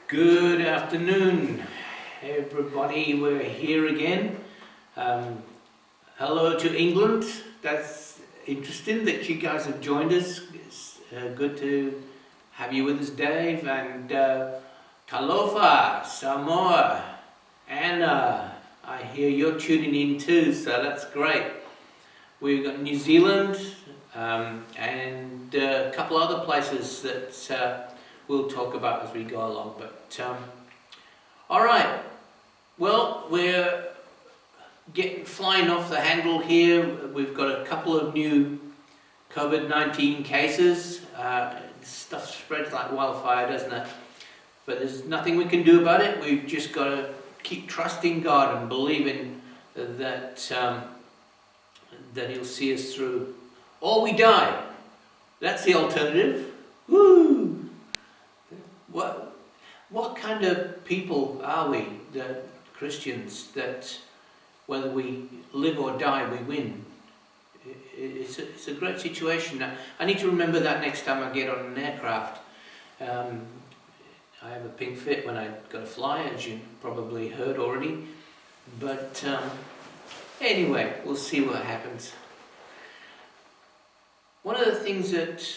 Good afternoon, everybody. We're here again. Hello to England. That's interesting that you guys have joined us. It's good to have you with us, Dave. And Talofa, Samoa, Anna, I hear you're tuning in too, so that's great. We've got New Zealand and a couple other places that we'll talk about as we go along. But all right, well, we're flying off the handle here. We've got a couple of new COVID-19 cases. Stuff spreads like wildfire, doesn't it? But there's nothing we can do about it. We've just got to keep trusting God and believing that that He'll see us through. Or we die. That's the alternative. Woo! What kind of people are we, the Christians, that whether we live or die, we win? It's a great situation. I need to remember that next time I get on an aircraft. I have a pink fit when I go to fly, as you probably heard already. But anyway, we'll see what happens. One of the things that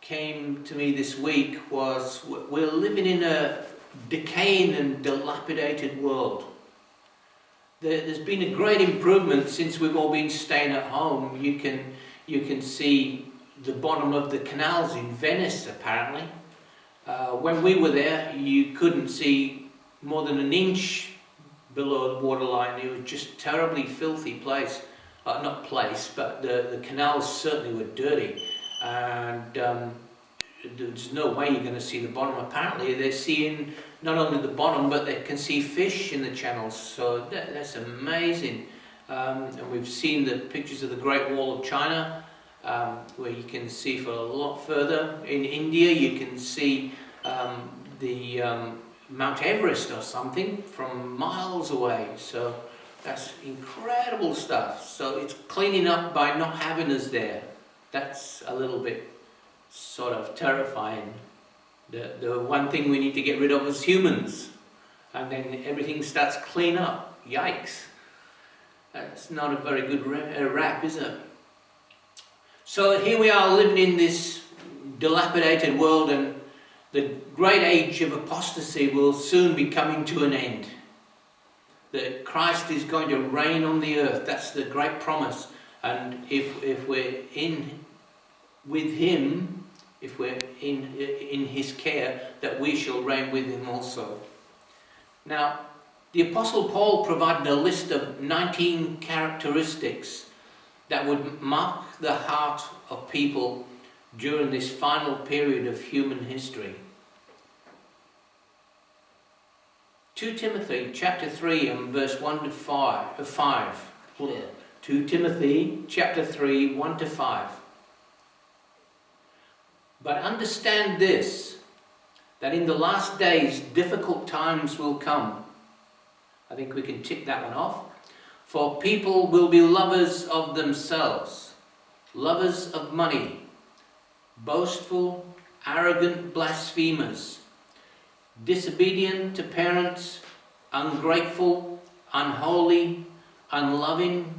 came to me this week was we're living in a decaying and dilapidated world. There's been a great improvement since we've all been staying at home. You can see the bottom of the canals in Venice, apparently. When we were there, you couldn't see more than an inch below the waterline. It was just a terribly filthy place. Not place, but the canals certainly were dirty. And there's no way you're going to see the bottom. Apparently they're seeing not only the bottom, but they can see fish in the channels, so that's amazing. And we've seen the pictures of the Great Wall of China, where you can see for a lot further. In India you can see the Mount Everest or something from miles away, so that's incredible stuff. So it's cleaning up by not having us there. That's a little bit sort of terrifying. The one thing we need to get rid of is humans, and then everything starts clean up. Yikes. That's not a very good rap, is it? So here we are living in this dilapidated world, and the great age of apostasy will soon be coming to an end. That Christ is going to reign on the earth. That's the great promise. And if we're with Him, if we're in His care, that we shall reign with Him also. Now, the Apostle Paul provided a list of 19 characteristics that would mark the heart of people during this final period of human history. 2 Timothy chapter 3 and verse 1 to 5. 2 Timothy chapter 3, 1 to 5. But understand this, that in the last days difficult times will come. I think we can tick that one off. For people will be lovers of themselves, lovers of money, boastful, arrogant blasphemers, disobedient to parents, ungrateful, unholy, unloving,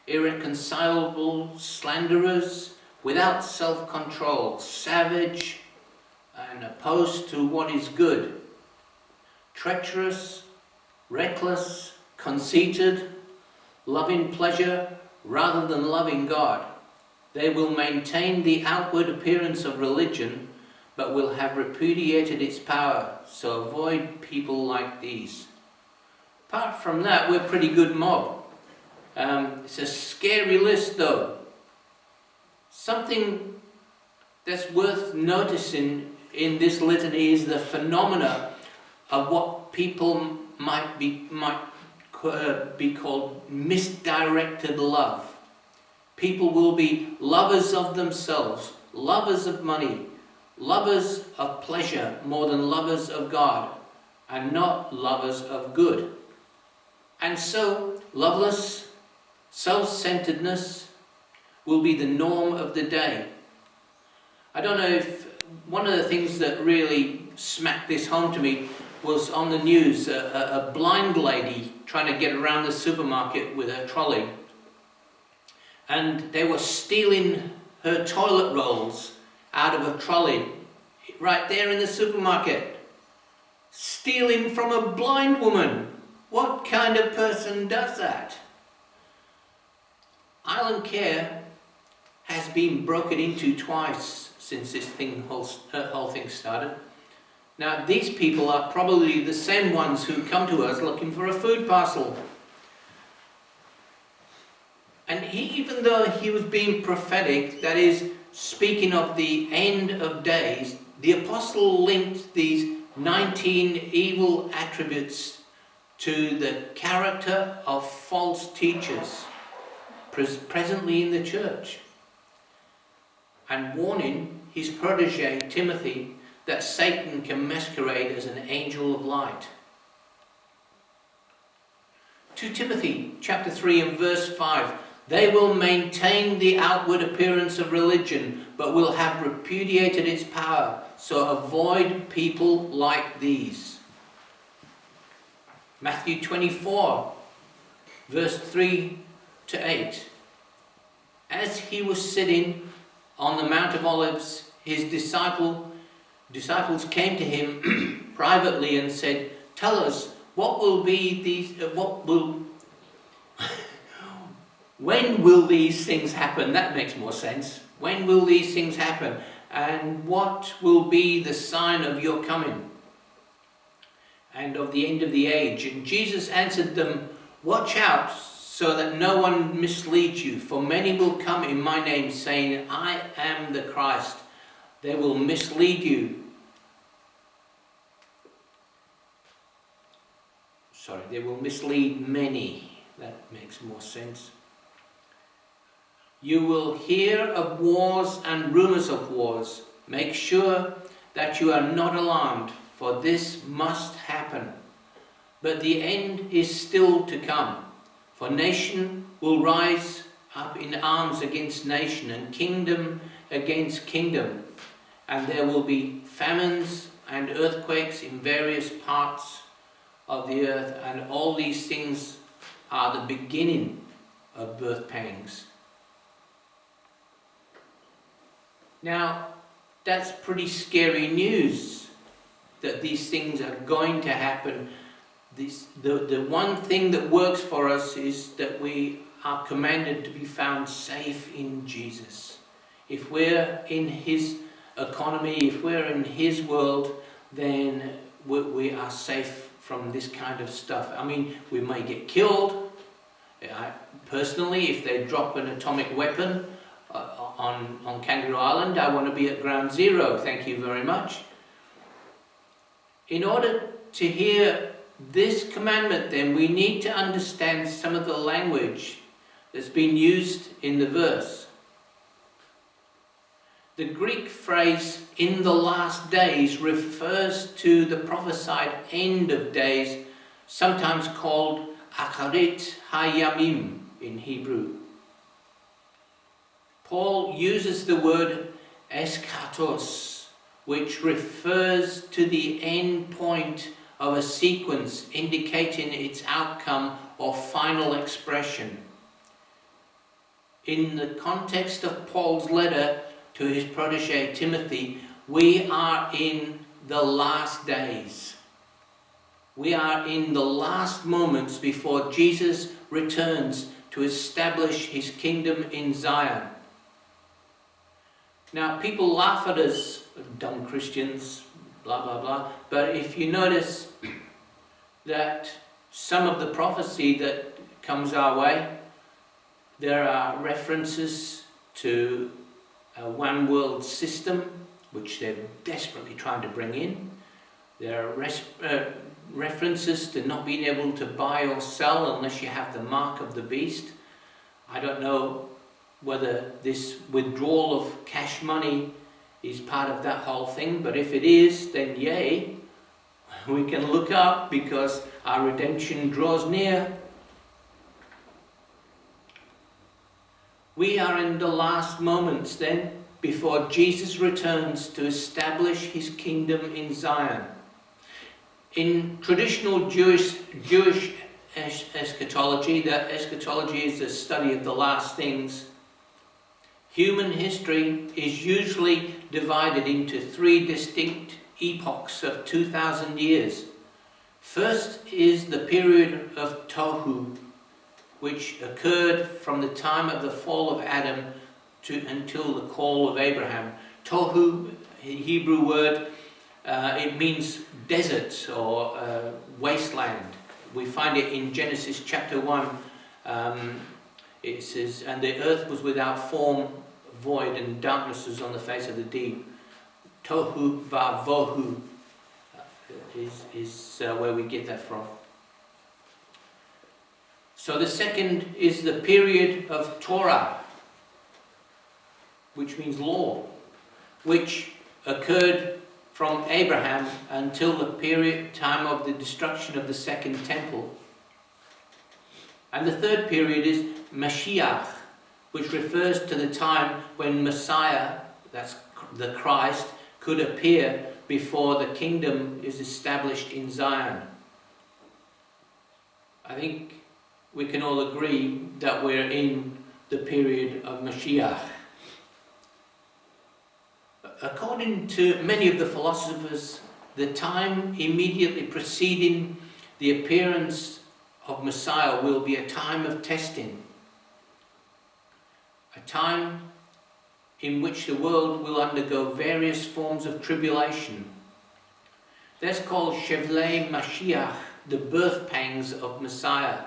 irreconcilable, slanderers, without self-control, savage, and opposed to what is good, treacherous, reckless, conceited, loving pleasure rather than loving God. They will maintain the outward appearance of religion, but will have repudiated its power, so avoid people like these. Apart from that, we're a pretty good mob. It's a scary list though. Something that's worth noticing in this litany is the phenomena of what people might be called misdirected love. People will be lovers of themselves, lovers of money, lovers of pleasure more than lovers of God, and not lovers of good. And so, loveless, self-centeredness will be the norm of the day. I don't know if one of the things that really smacked this home to me was on the news, a blind lady trying to get around the supermarket with her trolley. And they were stealing her toilet rolls out of a trolley right there in the supermarket. Stealing from a blind woman. What kind of person does that? Island Care has been broken into twice since this whole thing started. Now, these people are probably the same ones who come to us looking for a food parcel. And even though he was being prophetic, that is, speaking of the end of days, the apostle linked these 19 evil attributes to the character of false teachers presently in the church, and warning his protege Timothy that Satan can masquerade as an angel of light. 2 Timothy chapter 3 and verse 5, they will maintain the outward appearance of religion, but will have repudiated its power, so avoid people like these. Matthew 24 verse 3 to 8, as he was sitting on the Mount of Olives, his disciples came to him privately and said, tell us, when will these things happen? That makes more sense. When will these things happen? And what will be the sign of your coming and of the end of the age? And Jesus answered them, watch out so that no one misleads you, for many will come in my name, saying, I am the Christ. They will mislead you. They will mislead many. That makes more sense. You will hear of wars and rumors of wars. Make sure that you are not alarmed, for this must happen. But the end is still to come. For nation will rise up in arms against nation, and kingdom against kingdom. And there will be famines and earthquakes in various parts of the earth, and all these things are the beginning of birth pangs. Now, that's pretty scary news, that these things are going to happen. The one thing that works for us is that we are commanded to be found safe in Jesus. If we're in his economy, if we're in his world, then we are safe from this kind of stuff. I mean, we may get killed. Personally, if they drop an atomic weapon on Kangaroo Island, I want to be at ground zero, thank you very much. In order to hear this commandment, then, we need to understand some of the language that's been used in the verse. The Greek phrase, in the last days, refers to the prophesied end of days, sometimes called Acharit Hayamim in Hebrew. Paul uses the word eskatos, which refers to the end point of a sequence indicating its outcome or final expression. In the context of Paul's letter to his protege Timothy, we are in the last days. We are in the last moments before Jesus returns to establish his kingdom in Zion. Now, people laugh at us, dumb Christians, blah, blah, blah. But if you notice that some of the prophecy that comes our way, there are references to a one world system, which they're desperately trying to bring in. There are references to not being able to buy or sell unless you have the mark of the beast. I don't know whether this withdrawal of cash money is part of that whole thing, but if it is, then yay, we can look up because our redemption draws near. We are in the last moments then. before Jesus returns to establish his kingdom in Zion. In traditional Jewish eschatology, that eschatology is the study of the last things, human history is usually divided into three distinct epochs of 2,000 years. First is the period of Tohu, which occurred from the time of the fall of Adam until the call of Abraham. Tohu, Hebrew word, it means desert or wasteland. We find it in Genesis chapter 1. It says, and the earth was without form, void, and darkness was on the face of the deep. Tohu vavohu is where we get that from. So the second is the period of Torah, which means law, which occurred from Abraham until the time of the destruction of the second temple. And the third period is Mashiach, which refers to the time when Messiah, that's the Christ, could appear before the kingdom is established in Zion. I think we can all agree that we're in the period of Mashiach. According to many of the philosophers, the time immediately preceding the appearance of Messiah will be a time of testing, a time in which the world will undergo various forms of tribulation. That's called Shevlei Mashiach, the birth pangs of Messiah,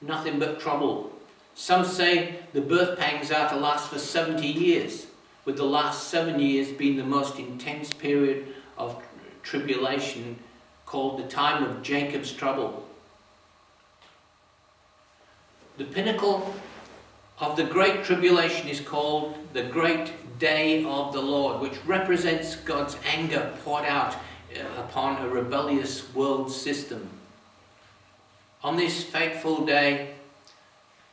nothing but trouble. Some say the birth pangs are to last for 70 years, with the last 7 years being the most intense period of tribulation, called the time of Jacob's trouble. The pinnacle of the Great Tribulation is called the Great Day of the Lord, which represents God's anger poured out upon a rebellious world system. On this fateful day,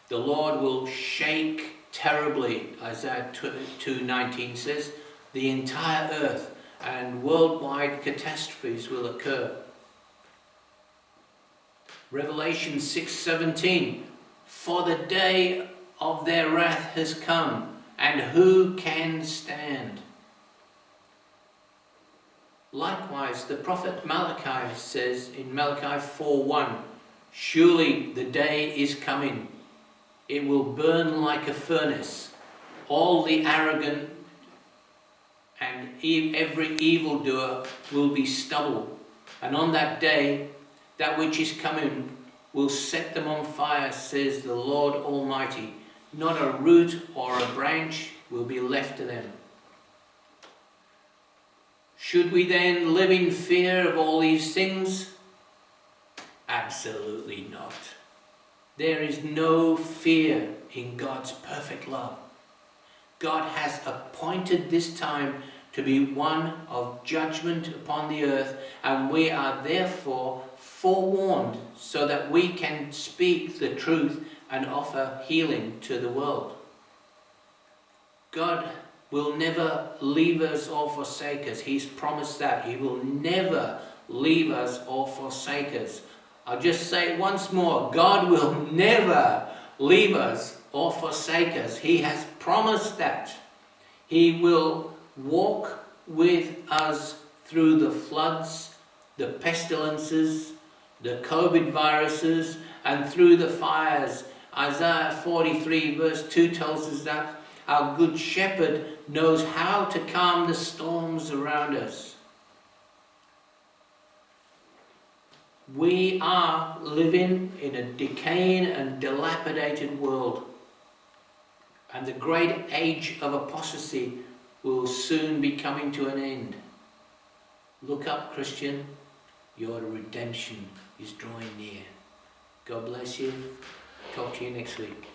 the Lord will shake terribly, Isaiah 2:19 says, the entire earth, and worldwide catastrophes will occur. Revelation 6:17, for the day of their wrath has come, and who can stand? Likewise, the prophet Malachi says in Malachi 4:1, surely the day is coming, it will burn like a furnace, all the arrogant and every evildoer will be stubble, and on that day that which is coming will set them on fire, says the Lord Almighty. Not a root or a branch will be left to them. Should we then live in fear of all these things? Absolutely not. There is no fear in God's perfect love. God has appointed this time to be one of judgment upon the earth, and we are therefore forewarned so that we can speak the truth and offer healing to the world. God will never leave us or forsake us. He's promised that. He will never leave us or forsake us. I'll just say it once more. God will never leave us or forsake us. He has promised that. He will walk with us through the floods, the pestilences, the COVID viruses, and through the fires. Isaiah 43 verse 2 tells us that our good shepherd knows how to calm the storms around us. We are living in a decaying and dilapidated world, and the great age of apostasy will soon be coming to an end. Look up, Christian, your redemption is drawing near. God bless you. Talk to you next week.